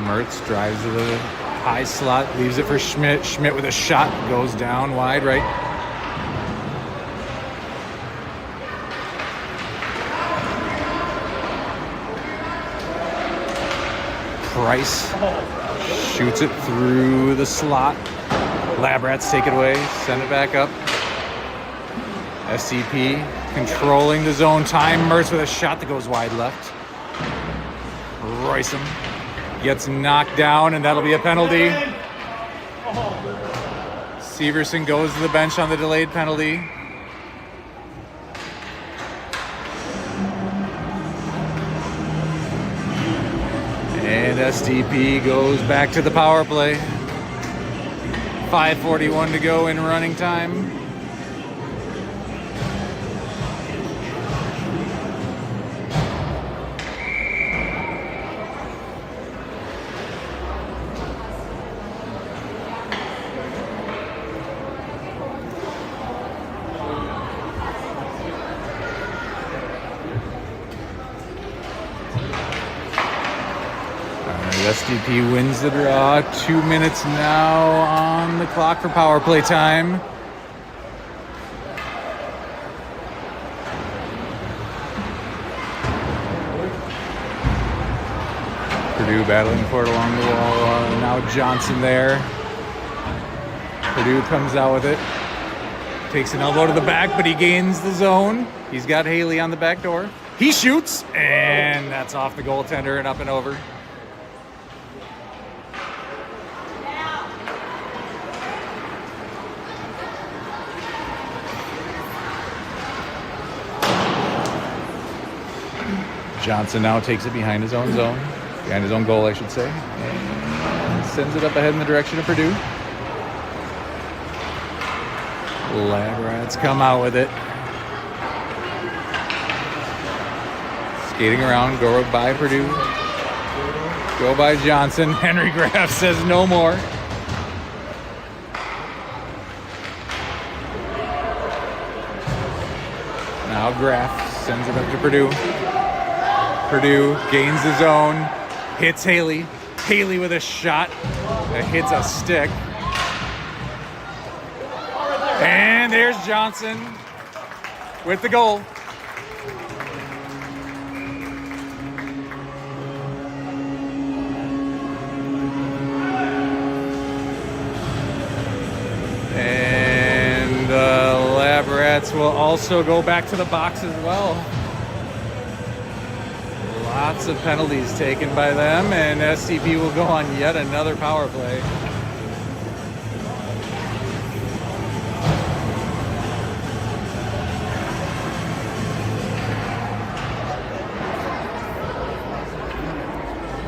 Mertz drives to the high slot, leaves it for Schmidt. Schmidt with a shot, goes down wide right. Price shoots it through the slot. Lab Rats take it away, send it back up. SDP controlling the zone time. Mertz with a shot that goes wide left. Royson gets knocked down, and that'll be a penalty. Severson goes to the bench on the delayed penalty. And SDP goes back to the power play. 5:41 to go in running time. SDP wins the draw. 2 minutes now on the clock for power play time. Purdue battling for it along the wall. Now Johnson there. Purdue comes out with it. Takes an elbow to the back, but he gains the zone. He's got Haley on the back door. He shoots, and that's off the goaltender and up and over. Johnson now takes it behind his own zone, behind his own goal, I should say, and sends it up ahead in the direction of Purdue. Lab Rats come out with it. Skating around, go by Purdue. Go by Johnson. Henry Graff says no more. Now Graff sends it up to Purdue. Purdue gains the zone, hits Haley. Haley with a shot that hits a stick. And there's Johnson with the goal. And the Lab Rats will also go back to the box as well. Lots of penalties taken by them, and SDP will go on yet another power play.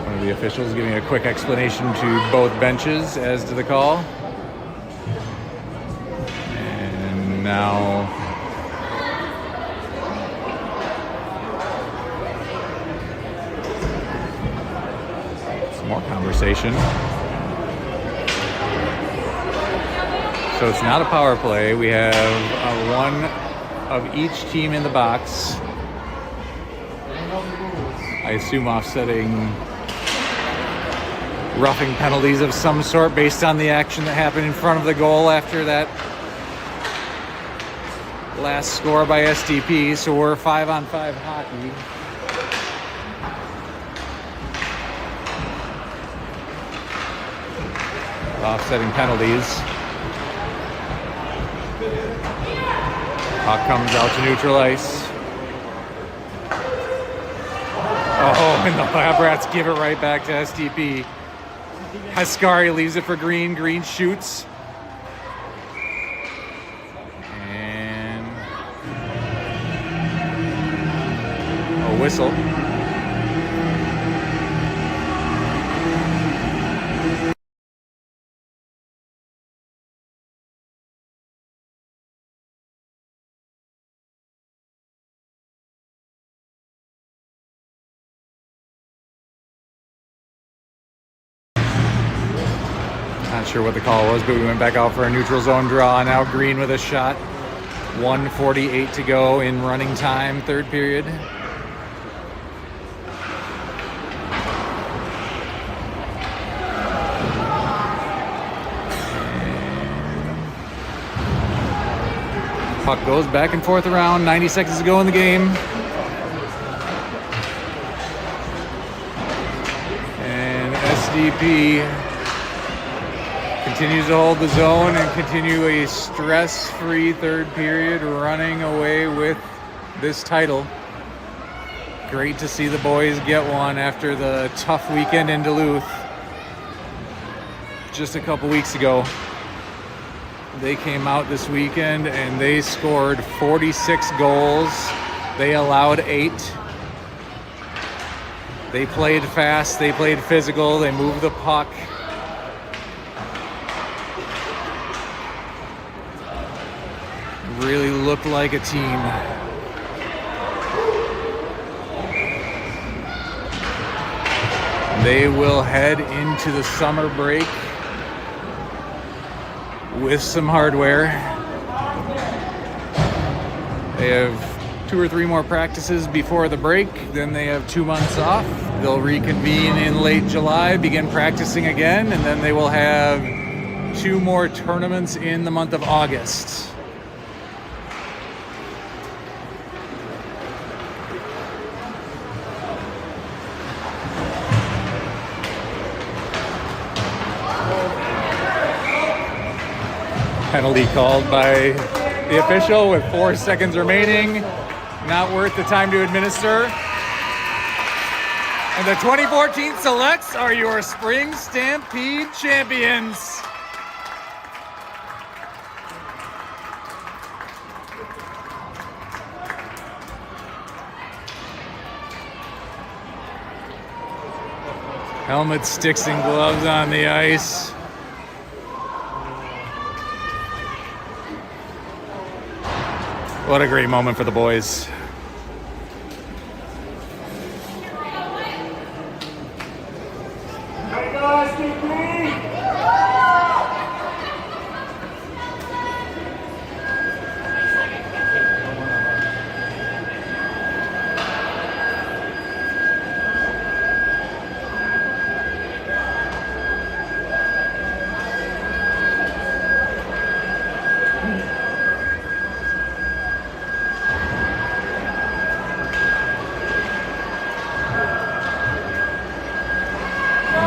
One of the officials giving a quick explanation to both benches as to the call. And now more conversation. So it's not a power play. We have one of each team in the box. I assume offsetting roughing penalties of some sort based on the action that happened in front of the goal after that last score by SDP. So we're 5-on-5 hockey. offsetting penalties. Puck comes out to neutral ice. Oh, and the Lab Rats give it right back to SDP. Haskari leaves it for Green. Green shoots. And a whistle. Not sure what the call was, but we went back out for a neutral zone draw. Now Green with a shot. 1:48 to go in running time, third period. Puck goes back and forth around. 90 seconds to go in the game. And SDP continues to hold the zone and continue a stress-free third period, running away with this title. Great to see the boys get one after the tough weekend in Duluth just a couple weeks ago. They came out this weekend and they scored 46 goals. They allowed 8. They played fast, they played physical, they moved the puck. Really looked like a team. They will head into the summer break with some hardware. They have 2 or 3 more practices before the break, then they have 2 months off. They'll reconvene in late July, begin practicing again, and then they will have 2 more tournaments in the month of August. Penalty called by the official with 4 seconds remaining. Not worth the time to administer. And the 2014 Selects are your Spring Stampede champions. Helmets, sticks, and gloves on the ice. What a great moment for the boys.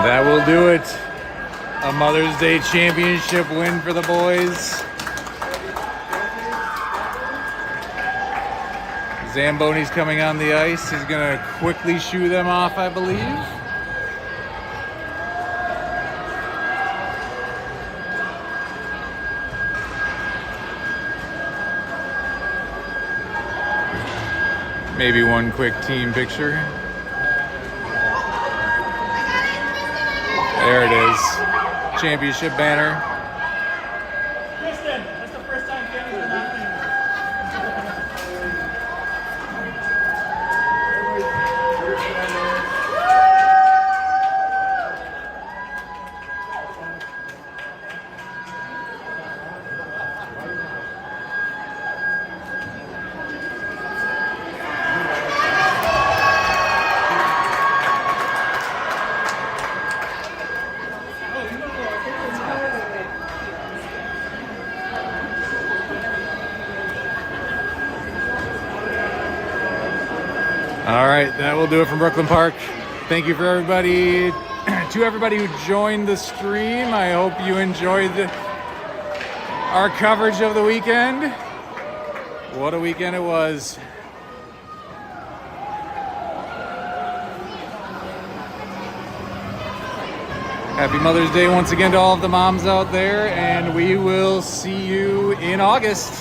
That will do it. A Mother's Day championship win for the boys. Zamboni's coming on the ice. He's going to quickly shoo them off, I believe. Maybe one quick team picture. There it is. Championship banner. Kristen, that's the first time Kenny's been on there. All right, that will do it from Brooklyn Park. Thank you for everybody To everybody who joined the stream, I hope you enjoyed our coverage of the weekend. What a weekend it was. Happy Mother's Day once again to all of the moms out there, and we will see you in August.